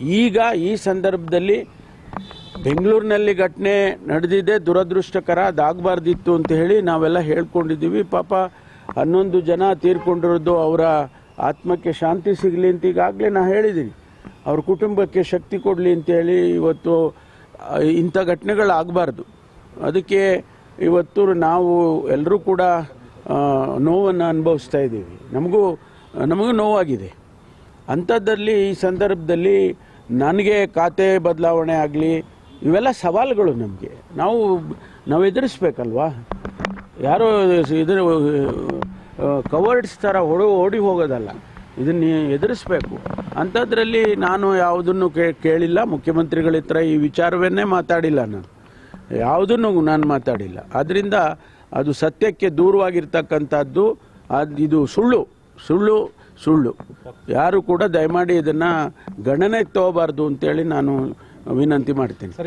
ಈಗ ಈ ಸಂದರ್ಭದಲ್ಲಿ ಬೆಂಗಳೂರಿನಲ್ಲಿ ಘಟನೆ ನಡೆದಿದೆ, ದುರದೃಷ್ಟಕರ, ಅದಾಗಬಾರ್ದಿತ್ತು ಅಂತ ಹೇಳಿ ನಾವೆಲ್ಲ ಹೇಳ್ಕೊಂಡಿದ್ದೀವಿ. ಪಾಪ 11 ಜನ ತೀರ್ಕೊಂಡಿರೋದು ಅವರ ಆತ್ಮಕ್ಕೆ ಶಾಂತಿ ಸಿಗಲಿ ಅಂತ ಈಗಾಗಲೇ ನಾನು ಹೇಳಿದ್ದೀನಿ. ಅವ್ರ ಕುಟುಂಬಕ್ಕೆ ಶಕ್ತಿ ಕೊಡಲಿ ಅಂತೇಳಿ ಇವತ್ತು ಇಂಥ ಘಟನೆಗಳಾಗಬಾರ್ದು. ಅದಕ್ಕೆ ಇವತ್ತು ನಾವು ಎಲ್ಲರೂ ಕೂಡ ನೋವನ್ನು ಅನುಭವಿಸ್ತಾ ಇದ್ದೀವಿ. ನಮಗೂ ನೋವಾಗಿದೆ. ಅಂಥದ್ದಲ್ಲಿ ಈ ಸಂದರ್ಭದಲ್ಲಿ ನನಗೆ ಖಾತೆ ಬದಲಾವಣೆ ಆಗಲಿ, ಇವೆಲ್ಲ ಸವಾಲುಗಳು. ನಾವು ಎದುರಿಸ್ಬೇಕಲ್ವಾ? ಯಾರೋ ಇದರ ಕವರ್ಡ್ಸ್ ಥರ ಓಡಿ ಹೋಗೋದಲ್ಲ, ಇದನ್ನು ಎದುರಿಸ್ಬೇಕು. ಅಂಥದ್ರಲ್ಲಿ ನಾನು ಯಾವುದನ್ನು ಕೇಳಿಲ್ಲ, ಮುಖ್ಯಮಂತ್ರಿಗಳ ಹತ್ರ ಈ ವಿಚಾರವನ್ನೇ ಮಾತಾಡಿಲ್ಲ. ಯಾವುದನ್ನು ನಾನು ಮಾತಾಡಿಲ್ಲ. ಆದ್ದರಿಂದ ಅದು ಸತ್ಯಕ್ಕೆ ದೂರವಾಗಿರ್ತಕ್ಕಂಥದ್ದು. ಇದು ಸುಳ್ಳು. ಯಾರು ಕೂಡ ದಯಮಾಡಿ ಇದನ್ನು ಗಣನೆಗೆ ತಗೋಬಾರ್ದು ಅಂತೇಳಿ ನಾನು ವಿನಂತಿ ಮಾಡ್ತೀನಿ.